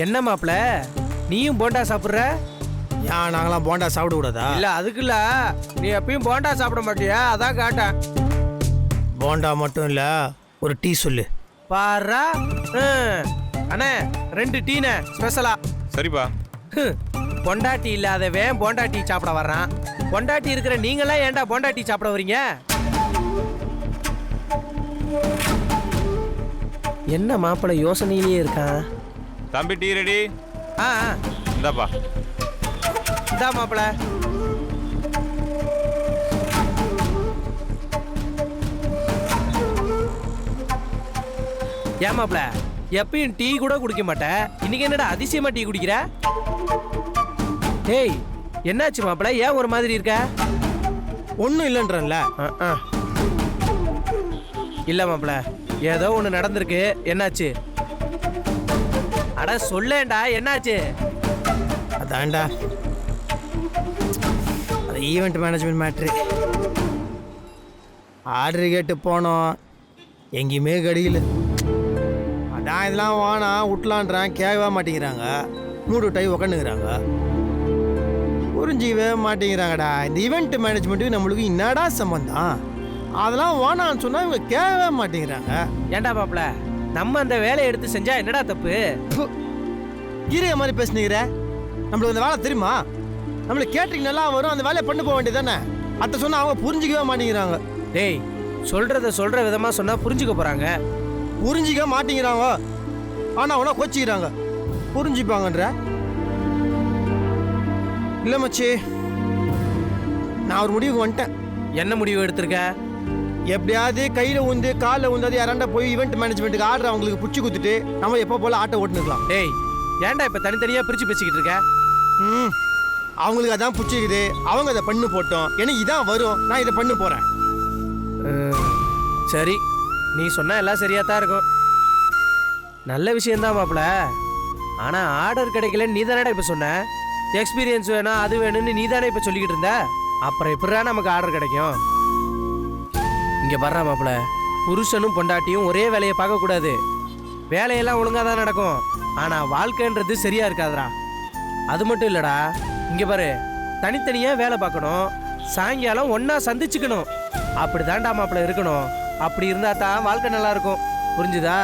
என்ன மாப்பிள நீயும் போண்டா சாப்பிடுற? ஏன் நாங்களாம் போண்டா சாப்பிட கூடாதா? இல்ல அதுக்கு இல்ல, நீ எப்பயும் போண்டா சாப்பிட மாட்டியா, அதான் கேட்டேன். போண்டா மட்டும் இல்ல, ஒரு டீ சொல்லு. பாரா அண்ணே 2 டீனே ஸ்பெஷலா. சரிப்பா. பொண்டாட்டி இல்லாதவன் போண்டா டீ சாப்பிட வர்றான். பொண்டாட்டி இருக்கிற நீங்களாம் ஏன்டா போண்டா டீ சாப்பிட வரீங்க? என்ன மாப்பிள யோசனையிலேயே இருக்கான். தம்பி டீ ரெடி? ஆ இந்தாப்பா. இந்தா மாப்பிள. ஏன் மாப்பிள எப்பயும் டீ கூட குடிக்க மாட்டேன், இன்னைக்கு என்னடா அதிசயமா டீ குடிக்கிற? ஏய் என்னாச்சு மாப்பிள, ஏன் ஒரு மாதிரி இருக்க? ஒன்றும் இல்லைன்றல. இல்ல மாப்பிள, ஏதோ ஒண்ணு நடந்திருக்கு. என்னாச்சு? அட சொல்லேன்டா, என்னாச்சு? அதான்டா, அது ஈவெண்ட் மேனேஜ்மெண்ட் மேட்ரு. ஆர்டர் கேட்டு போனோம், எங்கேயுமே கிடைக்கல. அதான் இதெல்லாம் வானா விட்லான்றேன், கேட்கவே மாட்டேங்கிறாங்க. மூடு டை உக்காந்துக்கிறாங்க, புரிஞ்சிக்கவே மாட்டேங்கிறாங்கடா. இந்த ஈவெண்ட் மேனேஜ்மெண்ட்டுக்கு நம்மளுக்கு என்னடா சம்பந்தம்? அதெல்லாம் வானான்னு சொன்னா இவங்க கேட்கவே மாட்டேங்கிறாங்க. ஏன்டா மாப்பிள, நம்ம அந்த வேலையை எடுத்து செஞ்சா என்னடா தப்பு? கீரைய மாதிரி பேசுனீங்கிற. நம்மளுக்கு அந்த வேலை தெரியுமா? நம்மளுக்கு கேட்டரிங் நல்லா வரும், அந்த வேலையை பண்ணி போக வேண்டியது தானே. அத்தை சொன்னா அவங்க புரிஞ்சிக்கவே மாட்டேங்கிறாங்க. டேய் சொல்ற விதமா சொன்னா புரிஞ்சுக்க போறாங்க. புரிஞ்சிக்க மாட்டேங்கிறாங்க, ஆனா அவனா கோச்சிக்கிறாங்க. புரிஞ்சுப்பாங்கன்ற இல்லை மச்சி, நான் ஒரு முடிவுக்கு வந்துட்டேன். என்ன முடிவு எடுத்திருக்க? எப்படியாவது கையில் உந்து காலில் உந்தாது யாராண்டா போய் ஈவெண்ட் மேனேஜ்மெண்ட்டுக்கு ஆர்டர் அவங்களுக்கு பிடிச்சி கொடுத்துட்டு நம்ம எப்போ போல ஆட்டோ ஓட்டுனுக்கலாம். டேய் ஏன்டா இப்ப தனித்தனியா பிரிச்சு பேசிக்கிட்டு இருக்க? அவங்களுக்கு அதான் பிடிச்சிக்குது, அவங்க அதை பண்ணு போட்டோம். எனக்கு இதான் வரும், நான் இதை பண்ணு போறேன். சரி, நீ சொன்னா எல்லாம் சரியா தான் இருக்கும். நல்ல விஷயம்தான் மாப்பிள. ஆனா ஆர்டர் கிடைக்கல நீ தானடா இப்ப சொன்ன. எக்ஸ்பீரியன்ஸ் வேணும் அது வேணும்னு நீ தானே இப்ப சொல்லிக்கிட்டு இருந்த. அப்புறம் எப்படா நமக்கு ஆர்டர் கிடைக்கும்? இங்க வர்றா மாப்பிள, புருஷனும் பொண்டாட்டியும் ஒரே வேலையை பார்க்க கூடாது. வேலையெல்லாம் ஒழுங்கா தான் நடக்கும், ஆனா வாழ்க்கைன்றது சரியா இருக்காதுடா. அது மட்டும் இல்லடா, இங்க பாரு, தனித்தனியா வேலை பார்க்கணும், சாயங்காலம் ஒன்னா சந்திச்சுக்கணும். அப்படிதான்டா மாப்பிள இருக்கணும். அப்படி இருந்தா தான் வாழ்க்கை நல்லா இருக்கும். புரிஞ்சுதா?